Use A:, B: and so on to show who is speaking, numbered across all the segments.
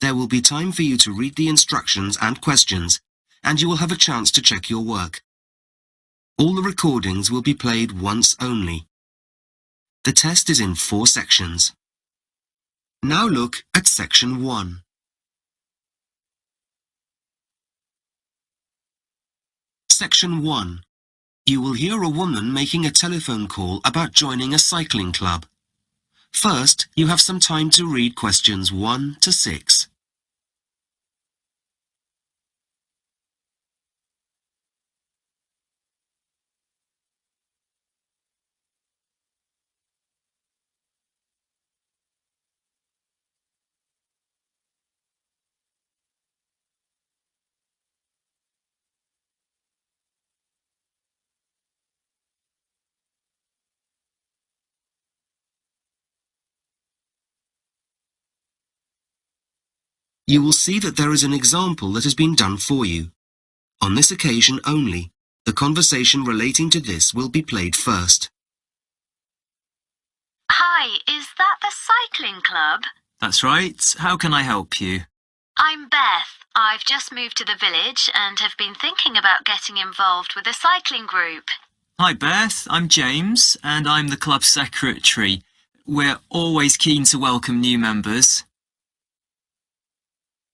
A: There will be time for you to read the instructions and questions, and you will have a chance to check your work. All the recordings will be played once only. The test is in 4 sections. Now look at Section 1. Section 1. You will hear a woman making a telephone call about joining a cycling club. First, you have some time to read questions 1 to 6. You will see that there is an example that has been done for you. On this occasion only, the conversation relating to this will be played first.
B: Hi, is that the cycling club?
C: That's right. How can I help you?
B: I'm Beth. I've just moved to the village and have been thinking about getting involved with a cycling group.
C: Hi, Beth. I'm James, and I'm the club secretary. We're always keen to welcome new members.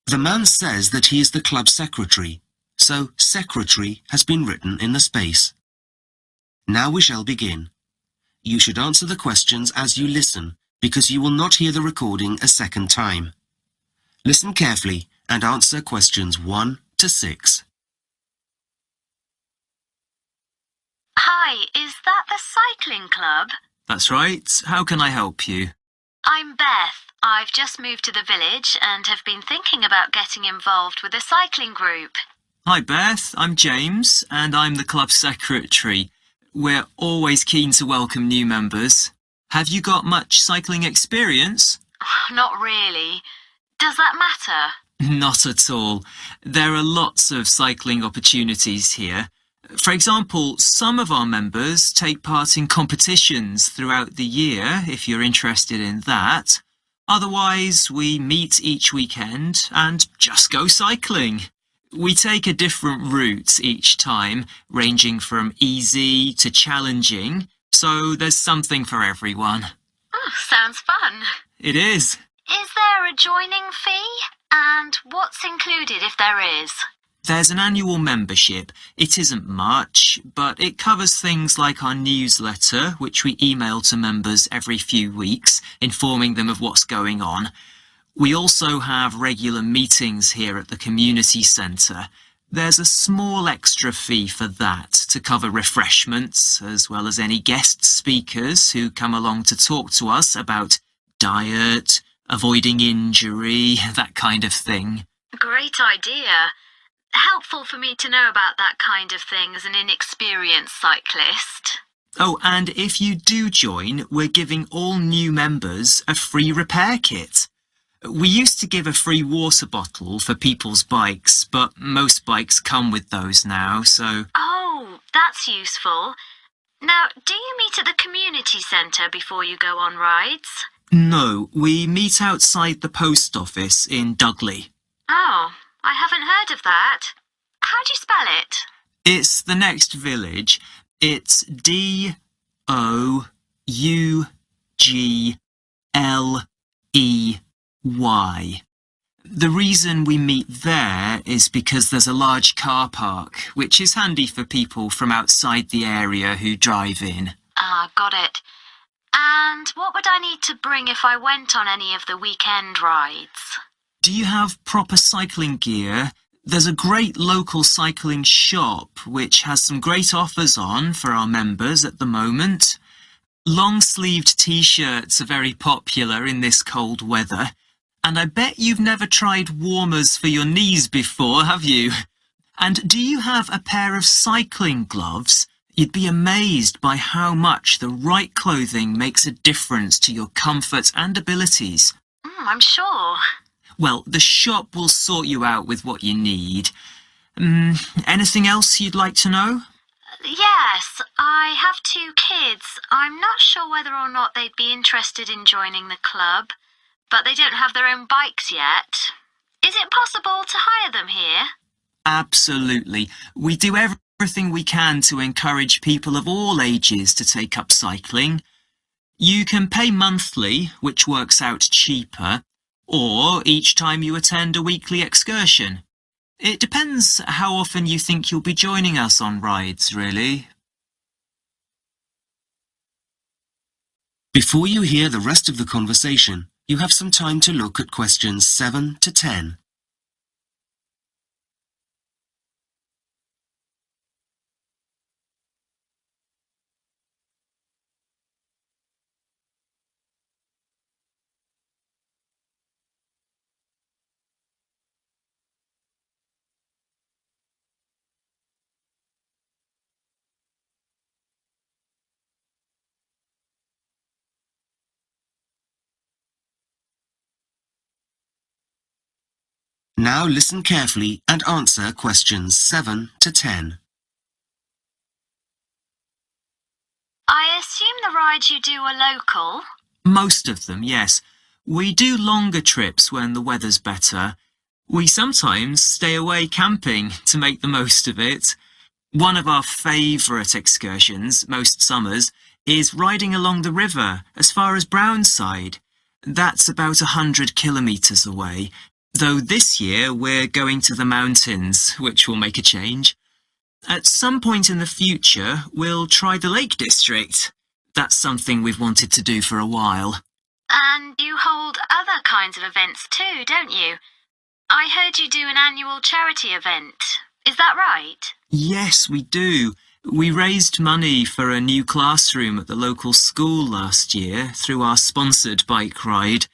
A: The man says that he is the club secretary, so secretary has been written in the space. Now we shall begin. You should answer the questions as you listen, because you will not hear the recording a second time. Listen carefully and answer questions 1 to 6.
B: Hi, is that the cycling club?
C: That's right. How can I help you?
B: I'm Beth. I've just moved to the village and have been thinking about getting involved with a cycling group.
C: Hi, Beth. I'm James, and I'm the club secretary. We're always keen to welcome new members. Have you got much cycling experience?
B: Not really. Does that matter?
C: Not at all. There are lots of cycling opportunities here. For example, some of our members take part in competitions throughout the year, if you're interested in that. Otherwise, we meet each weekend and just go cycling. We take a different route each time, ranging from easy to challenging, so there's something for everyone.
B: Oh, sounds fun.
C: It is.
B: Is there a joining fee? And what's included if there is?
C: There's an annual membership. It isn't much, but it covers things like our newsletter, which we email to members every few weeks, informing them of what's going on. We also have regular meetings here at the community centre. There's a small extra fee for that to cover refreshments, as well as any guest speakers who come along to talk to us about diet, avoiding injury, that kind of thing.
B: Great idea. Helpful for me to know about that kind of thing as an inexperienced cyclist.
C: Oh, and if you do join, we're giving all new members a free repair kit. We used to give a free water bottle for people's bikes, but most bikes come with those now, so...
B: Oh, that's useful. Now, do you meet at the community centre before you go on rides?
C: No, we meet outside the post office in Dudley.
B: Oh, I haven't heard of that. How do you spell it?
C: It's the next village. It's D-O-U-G-L-E-Y. The reason we meet there is because there's a large car park, which is handy for people from outside the area who drive in.
B: Ah, got it. And what would I need to bring if I went on any of the weekend rides?
C: Do you have proper cycling gear? There's a great local cycling shop which has some great offers on for our members at the moment. Long-sleeved t-shirts are very popular in this cold weather. And I bet you've never tried warmers for your knees before, have you? And do you have a pair of cycling gloves? You'd be amazed by how much the right clothing makes a difference to your comfort and abilities.
B: I'm sure.
C: Well, the shop will sort you out with what you need. Anything else you'd like to know?
B: Yes, I have 2 kids. I'm not sure whether or not they'd be interested in joining the club, but they don't have their own bikes yet. Is it possible to hire them here?
C: Absolutely. We do everything we can to encourage people of all ages to take up cycling. You can pay monthly, which works out cheaper, or each time you attend a weekly excursion. It depends how often you think you'll be joining us on rides, really.
A: Before you hear the rest of the conversation, you have some time to look at questions 7 to 10. Now listen carefully and answer questions 7 to 10.
B: I assume the rides you do are local?
C: Most of them, yes. We do longer trips when the weather's better. We sometimes stay away camping to make the most of it. One of our favourite excursions, most summers, is riding along the river as far as Brownside. That's about 100 kilometres away, though this year we're going to the mountains, which will make a change. At some point in the future, we'll try the Lake District. That's something we've wanted to do for a while.
B: And you hold other kinds of events too, don't you? I heard you do an annual charity event. Is that right?
C: Yes, we do. We raised money for a new classroom at the local school last year through our sponsored bike ride.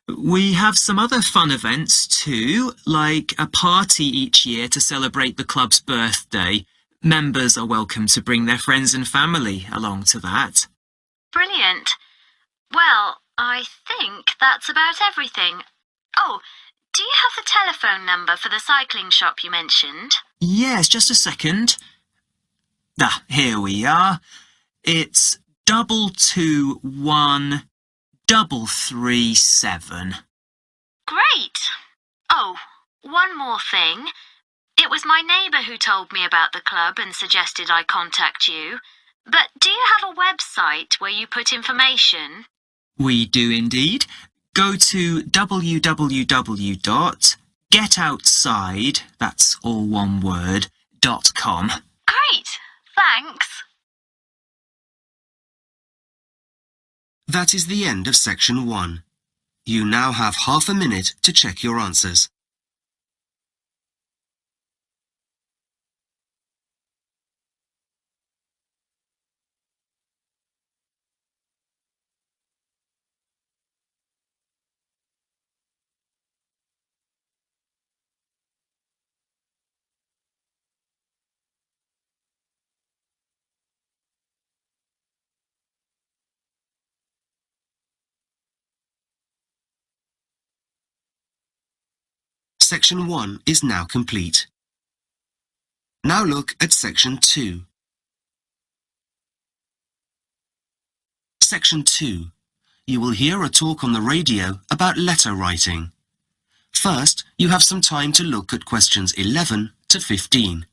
C: We have some other fun events too, like a party each year to celebrate the club's birthday. Members are welcome to bring their friends and family along to that.
B: Brilliant. Well, I think that's about everything. Oh, do you have the telephone number for the cycling shop you mentioned?
C: Yes, just a second. Here we are. It's 221-337.
B: Great. Oh, one more thing. It was my neighbour who told me about the club and suggested I contact you. But do you have a website where you put information?
C: We do indeed. Go to www.getoutside, that's all one word, .com.
B: Great. Thanks.
A: That is the end of section 1. You now have half a minute to check your answers. Section 1 is now complete. Now look at section 2. Section 2. You will hear a talk on the radio about letter writing. First, you have some time to look at questions 11 to 15.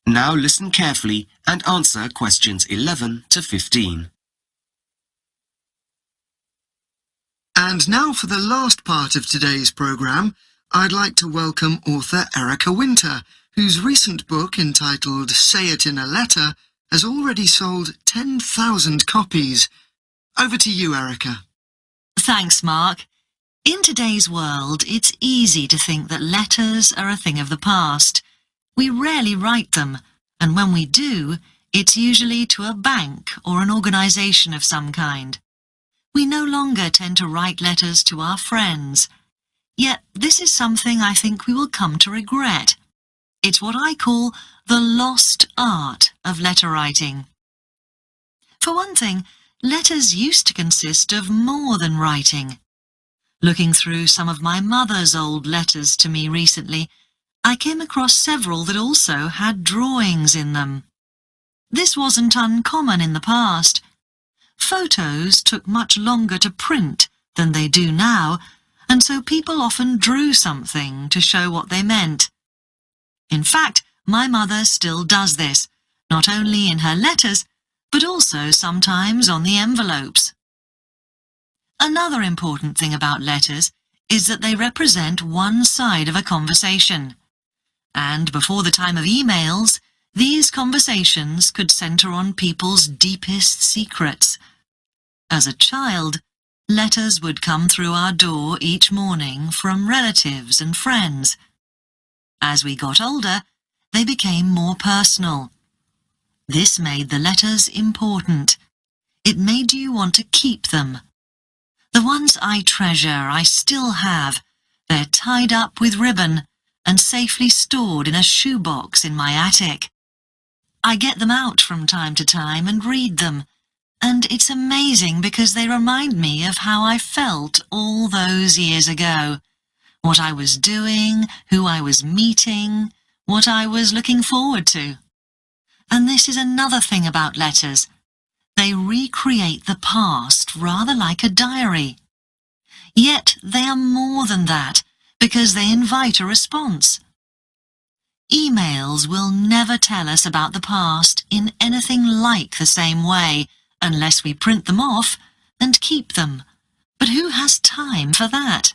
A: Now listen carefully and answer questions 11 to 15.
D: And now for the last part of today's programme, I'd like to welcome author Erica Winter, whose recent book entitled Say It in a Letter has already sold 10,000 copies. Over to you, Erica.
E: Thanks, Mark. In today's world, it's easy to think that letters are a thing of the past. We rarely write them, and when we do, it's usually to a bank or an organisation of some kind. We no longer tend to write letters to our friends. Yet this is something I think we will come to regret. It's what I call the lost art of letter writing. For one thing, letters used to consist of more than writing. Looking through some of my mother's old letters to me recently, I came across several that also had drawings in them. This wasn't uncommon in the past. Photos took much longer to print than they do now, and so people often drew something to show what they meant. In fact, my mother still does this, not only in her letters, but also sometimes on the envelopes. Another important thing about letters is that they represent one side of a conversation. And before the time of emails, these conversations could centre on people's deepest secrets. As a child, letters would come through our door each morning from relatives and friends. As we got older, they became more personal. This made the letters important. It made you want to keep them. The ones I treasure I still have. They're tied up with ribbon and safely stored in a shoebox in my attic. I get them out from time to time and read them, and it's amazing because they remind me of how I felt all those years ago, what I was doing, who I was meeting, what I was looking forward to. And this is another thing about letters. They recreate the past rather like a diary. Yet they are more than that, because they invite a response. Emails will never tell us about the past in anything like the same way, unless we print them off and keep them. But who has time for that?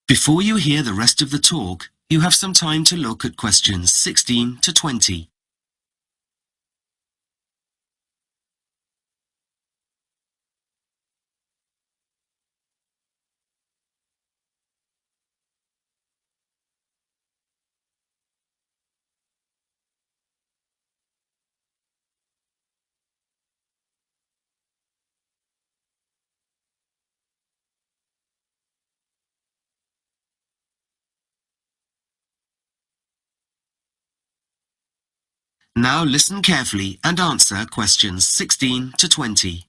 A: Before you hear the rest of the talk, you have some time to look at questions 16 to 20. Now listen carefully and answer questions 16 to 20.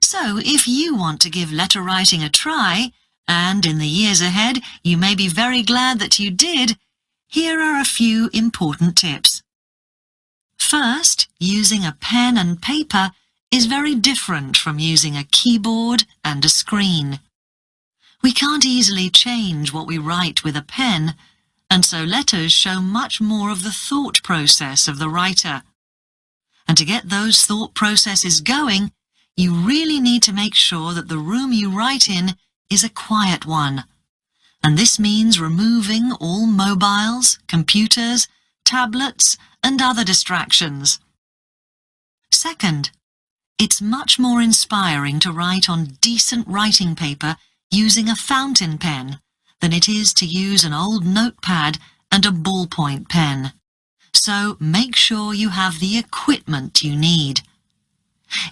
E: So, if you want to give letter writing a try, and in the years ahead you may be very glad that you did, here are a few important tips. First, using a pen and paper is very different from using a keyboard and a screen. We can't easily change what we write with a pen, and so letters show much more of the thought process of the writer. And to get those thought processes going, you really need to make sure that the room you write in is a quiet one. And this means removing all mobiles, computers, tablets, and other distractions. Second, it's much more inspiring to write on decent writing paper using a fountain pen than it is to use an old notepad and a ballpoint pen. So make sure you have the equipment you need.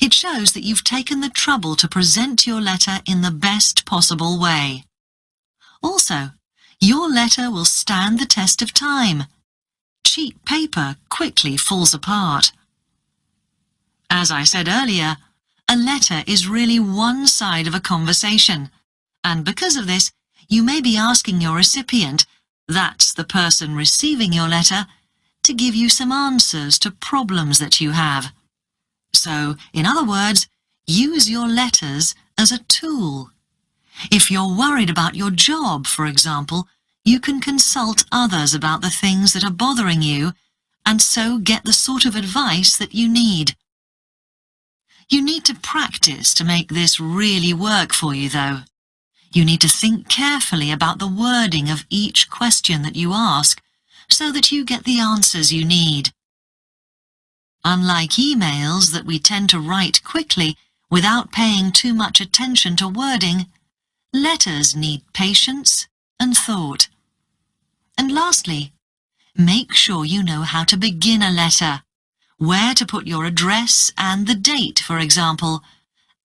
E: It shows that you've taken the trouble to present your letter in the best possible way. Also, your letter will stand the test of time. Cheap paper quickly falls apart. As I said earlier, a letter is really one side of a conversation, and because of this, you may be asking your recipient, that's the person receiving your letter, to give you some answers to problems that you have. So, in other words, use your letters as a tool. If you're worried about your job, for example, you can consult others about the things that are bothering you, and so get the sort of advice that you need. You need to practice to make this really work for you, though. You need to think carefully about the wording of each question that you ask, so that you get the answers you need. Unlike emails that we tend to write quickly without paying too much attention to wording, letters need patience and thought. And lastly, make sure you know how to begin a letter, where to put your address and the date, for example,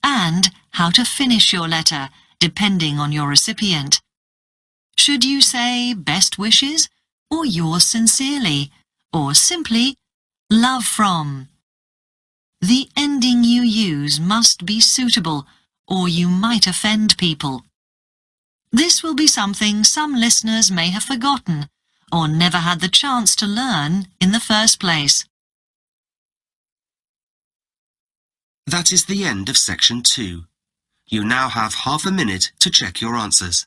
E: and how to finish your letter, depending on your recipient. Should you say best wishes, or yours sincerely, or simply love from? The ending you use must be suitable, or you might offend people. This will be something some listeners may have forgotten, or never had the chance to learn in the first place.
A: That is the end of section 2. You now have half a minute to check your answers.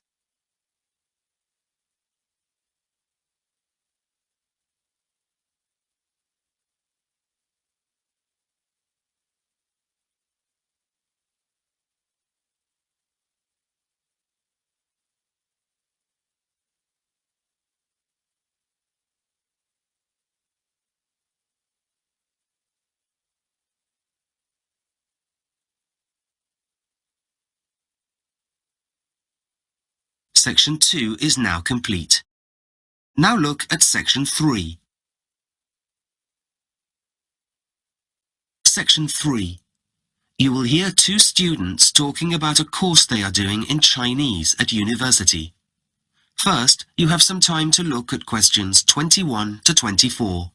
A: Section 2 is now complete. Now look at section 3. Section 3. You will hear two students talking about a course they are doing in Chinese at university. First, you have some time to look at questions 21 to 24.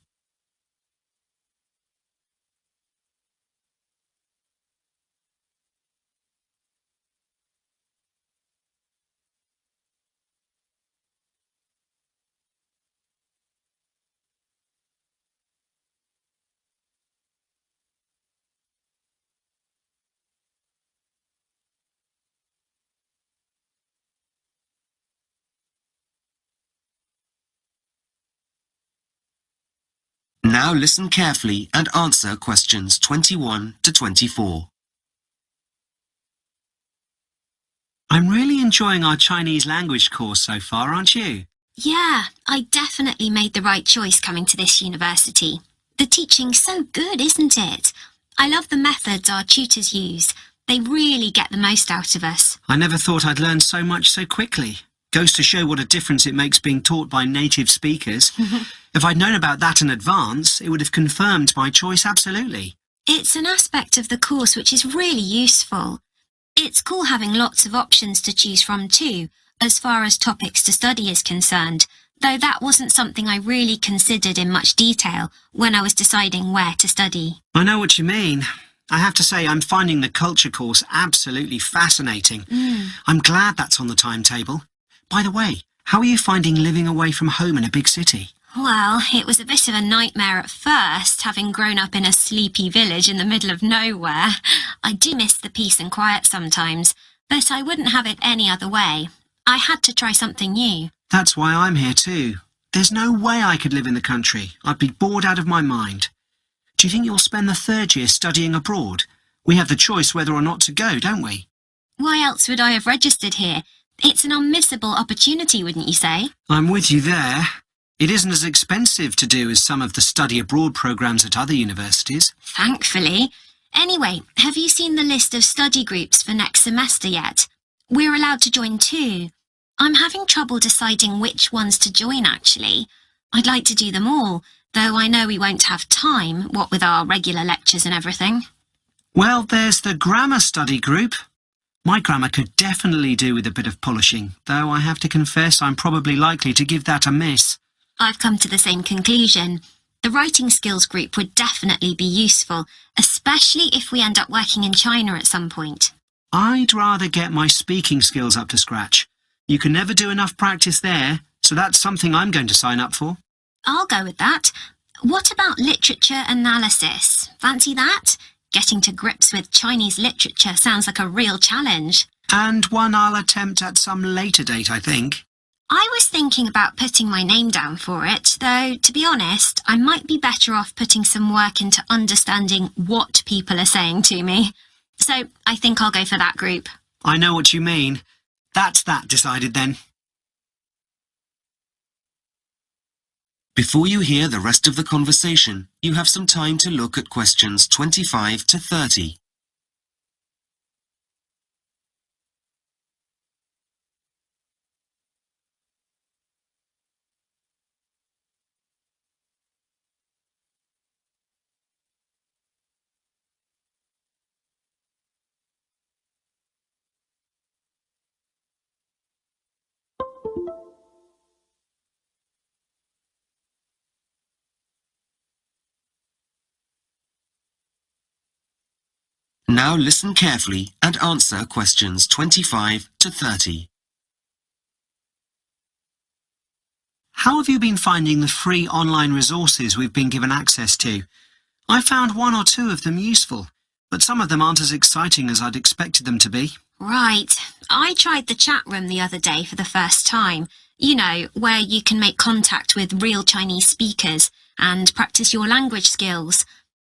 A: Now listen carefully and answer questions 21 to 24.
F: I'm really enjoying our Chinese language course so far, aren't you?
B: Yeah, I definitely made the right choice coming to this university. The teaching's so good, isn't it? I love the methods our tutors use. They really get the most out of us.
F: I never thought I'd learn so much so quickly. Goes to show what a difference it makes being taught by native speakers. If I'd known about that in advance, it would have confirmed my choice absolutely.
B: It's an aspect of the course which is really useful. It's cool having lots of options to choose from too, as far as topics to study is concerned, though that wasn't something I really considered in much detail when I was deciding where to study.
F: I know what you mean. I have to say I'm finding the culture course absolutely fascinating. I'm glad that's on the timetable. By the way, how are you finding living away from home in a big city?
B: Well, it was a bit of a nightmare at first, having grown up in a sleepy village in the middle of nowhere. I do miss the peace and quiet sometimes, but I wouldn't have it any other way. I had to try something new.
F: That's why I'm here too. There's no way I could live in the country. I'd be bored out of my mind. Do you think you'll spend the third year studying abroad? We have the choice whether or not to go, don't we?
B: Why else would I have registered here? It's an unmissable opportunity, wouldn't you say?
F: I'm with you there. It isn't as expensive to do as some of the study abroad programs at other universities.
B: Thankfully. Anyway, have you seen the list of study groups for next semester yet? We're allowed to join 2. I'm having trouble deciding which ones to join, actually. I'd like to do them all, though I know we won't have time, what with our regular lectures and everything.
F: Well, there's the grammar study group. My grammar could definitely do with a bit of polishing, though I have to confess I'm probably likely to give that a miss.
B: I've come to the same conclusion. The writing skills group would definitely be useful, especially if we end up working in China at some point.
F: I'd rather get my speaking skills up to scratch. You can never do enough practice there, so that's something I'm going to sign up for.
B: I'll go with that. What about literature analysis? Fancy that? Getting to grips with Chinese literature sounds like a real challenge.
F: And one I'll attempt at some later date, I think.
B: I was thinking about putting my name down for it, though, to be honest, I might be better off putting some work into understanding what people are saying to me. So I think I'll go for that group.
F: I know what you mean. That's that decided then.
A: Before you hear the rest of the conversation, you have some time to look at questions 25 to 30. Now listen carefully and answer questions 25 to 30.
F: How have you been finding the free online resources we've been given access to? I found one or two of them useful, but some of them aren't as exciting as I'd expected them to be.
G: Right. I tried the chat room the other day for the first time. You know, where you can make contact with real Chinese speakers and practice your language skills.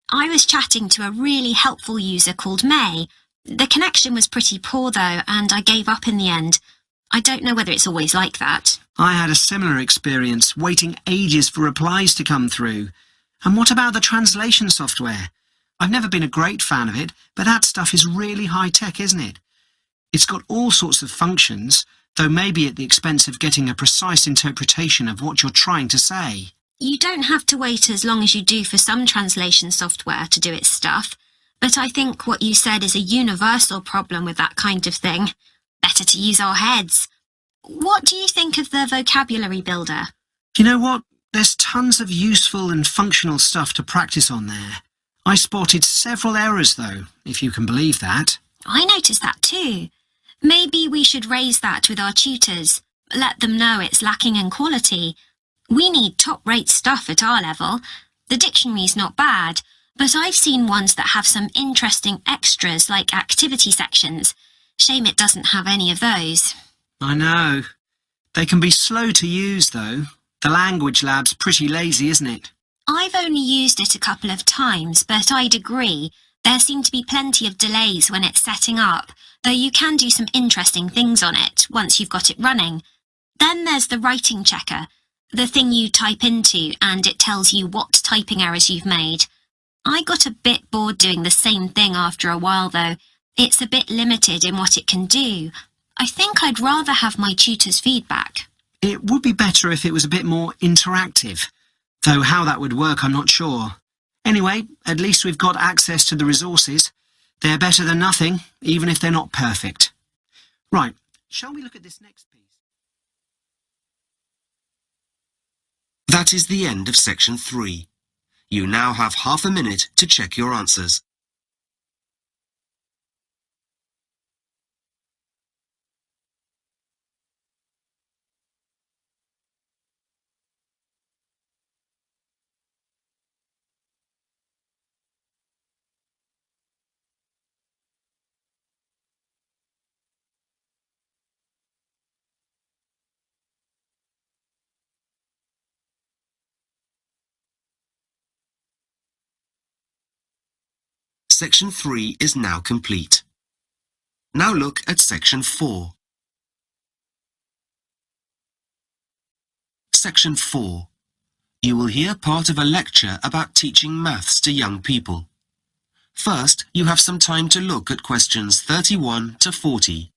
G: I was chatting to a really helpful user called May. The connection was pretty poor though, and I gave up in the end. I don't know whether it's always like that.
F: I had a similar experience, waiting ages for replies to come through. And what about the translation software? I've never been a great fan of it, but that stuff is really high-tech, isn't it? It's got all sorts of functions, though maybe at the expense of getting a precise interpretation of what you're trying to say.
G: You don't have to wait as long as you do for some translation software to do its stuff, but I think what you said is a universal problem with that kind of thing. Better to use our heads. What do you think of the vocabulary builder?
F: You know what? There's tons of useful and functional stuff to practice on there. I spotted several errors though, if you can believe that.
G: I noticed that too. Maybe we should raise that with our tutors. Let them know it's lacking in quality. We need top-rate stuff at our level. The dictionary's not bad, but I've seen ones that have some interesting extras like activity sections. Shame it doesn't have any of those.
F: I know. They can be slow to use though. The language lab's pretty lazy, isn't it?
G: I've only used it a couple of times, but I'd agree. There seem to be plenty of delays when it's setting up, though you can do some interesting things on it once you've got it running. Then there's the writing checker, the thing you type into and it tells you what typing errors you've made. I got a bit bored doing the same thing after a while though. It's a bit limited in what it can do. I think I'd rather have my tutor's feedback.
F: It would be better if it was a bit more interactive, though how that would work I'm not sure. Anyway, at least we've got access to the resources. They're better than nothing, even if they're not perfect. Right, shall we look at this next piece?
A: That is the end of section 3. You now have half a minute to check your answers. Section 3 is now complete. Now look at section 4. Section 4. You will hear part of a lecture about teaching maths to young people. First, you have some time to look at questions 31 to 40.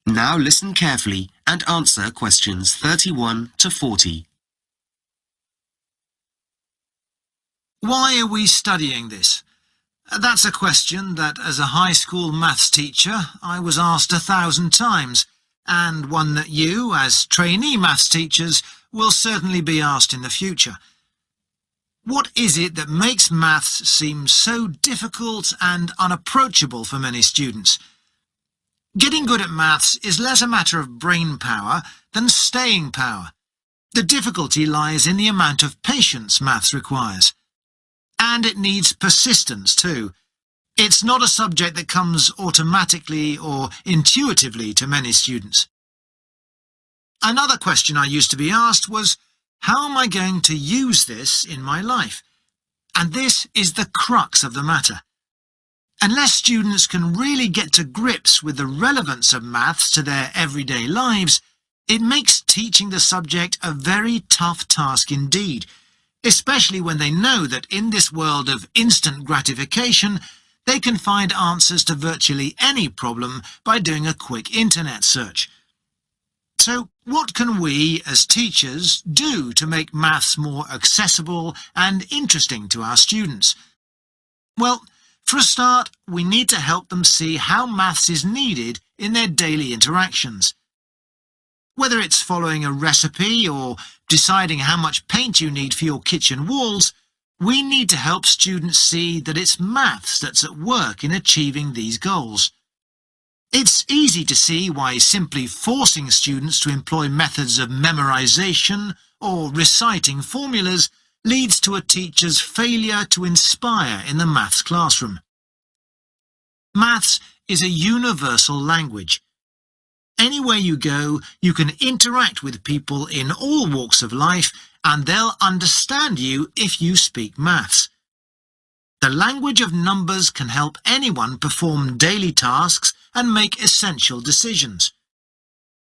A: Now listen carefully and answer questions 31 to 40.
H: Why are we studying this? That's a question that, as a high school maths teacher, I was asked 1,000 times, and one that you, as trainee maths teachers, will certainly be asked in the future. What is it that makes maths seem so difficult and unapproachable for many students? Getting good at maths is less a matter of brain power than staying power. The difficulty lies in the amount of patience maths requires. And it needs persistence too. It's not a subject that comes automatically or intuitively to many students. Another question I used to be asked was, how am I going to use this in my life? And this is the crux of the matter. Unless students can really get to grips with the relevance of maths to their everyday lives, it makes teaching the subject a very tough task indeed, especially when they know that in this world of instant gratification, they can find answers to virtually any problem by doing a quick internet search. So, what can we, as teachers, do to make maths more accessible and interesting to our students? Well, for a start, we need to help them see how maths is needed in their daily interactions. Whether it's following a recipe or deciding how much paint you need for your kitchen walls, we need to help students see that it's maths that's at work in achieving these goals. It's easy to see why simply forcing students to employ methods of memorization or reciting formulas leads to a teacher's failure to inspire in the maths classroom. Maths is a universal language. Anywhere you go, you can interact with people in all walks of life, and they'll understand you if you speak maths. The language of numbers can help anyone perform daily tasks and make essential decisions.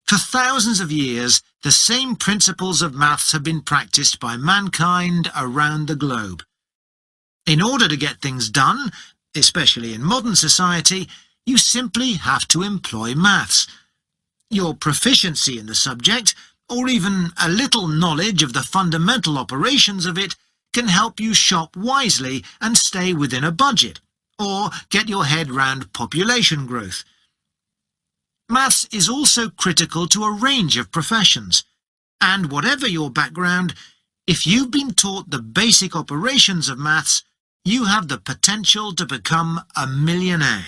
H: For thousands of years, the same principles of maths have been practiced by mankind around the globe. In order to get things done, especially in modern society, you simply have to employ maths. Your proficiency in the subject, or even a little knowledge of the fundamental operations of it, can help you shop wisely and stay within a budget, or get your head round population growth. Maths is also critical to a range of professions, and whatever your background, if you've been taught the basic operations of maths, you have the potential to become a millionaire.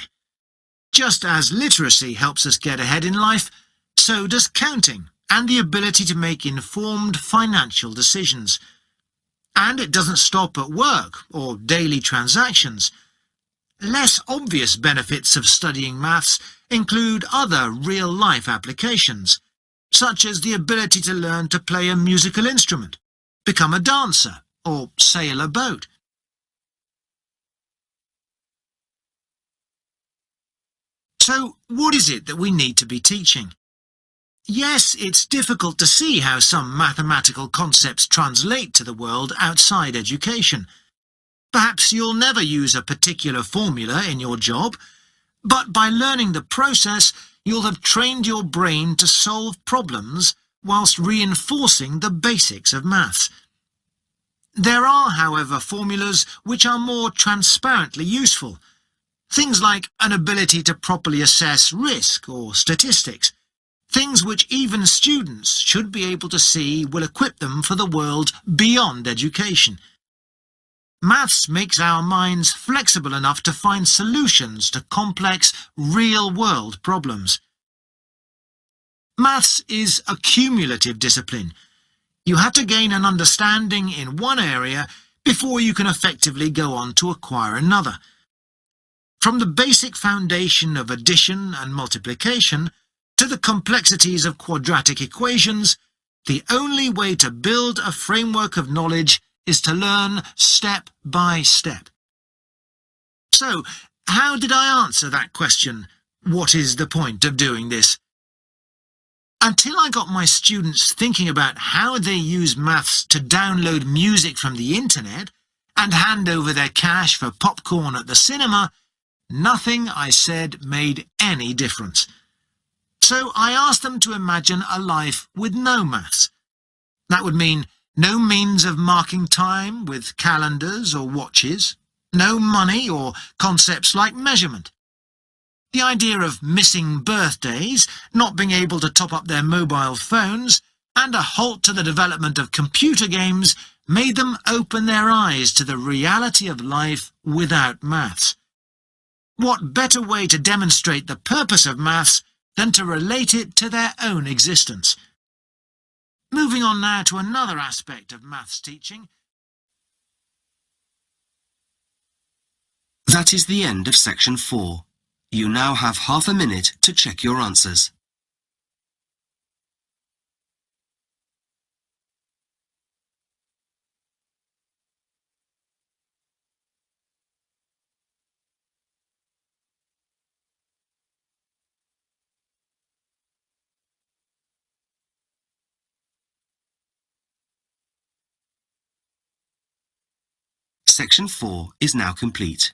H: Just as literacy helps us get ahead in life, so does counting and the ability to make informed financial decisions. And it doesn't stop at work or daily transactions. Less obvious benefits of studying maths include other real-life applications, such as the ability to learn to play a musical instrument, become a dancer, or sail a boat. So, what is it that we need to be teaching? Yes, it's difficult to see how some mathematical concepts translate to the world outside education. Perhaps you'll never use a particular formula in your job, but by learning the process, you'll have trained your brain to solve problems whilst reinforcing the basics of maths. There are, however, formulas which are more transparently useful. Things like an ability to properly assess risk or statistics. Things which even students should be able to see will equip them for the world beyond education. Maths makes our minds flexible enough to find solutions to complex, real-world problems. Maths is a cumulative discipline. You have to gain an understanding in one area before you can effectively go on to acquire another. From the basic foundation of addition and multiplication to the complexities of quadratic equations, the only way to build a framework of knowledge is to learn step by step. So, how did I answer that question? What is the point of doing this? Until I got my students thinking about how they use maths to download music from the internet and hand over their cash for popcorn at the cinema, nothing I said made any difference. So I asked them to imagine a life with no maths. That would mean no means of marking time with calendars or watches, no money or concepts like measurement. The idea of missing birthdays, not being able to top up their mobile phones, and a halt to the development of computer games made them open their eyes to the reality of life without maths. What better way to demonstrate the purpose of maths than to relate it to their own existence? Moving on now to another aspect of maths teaching.
A: That is the end of section 4. You now have half a minute to check your answers. Section 4 is now complete.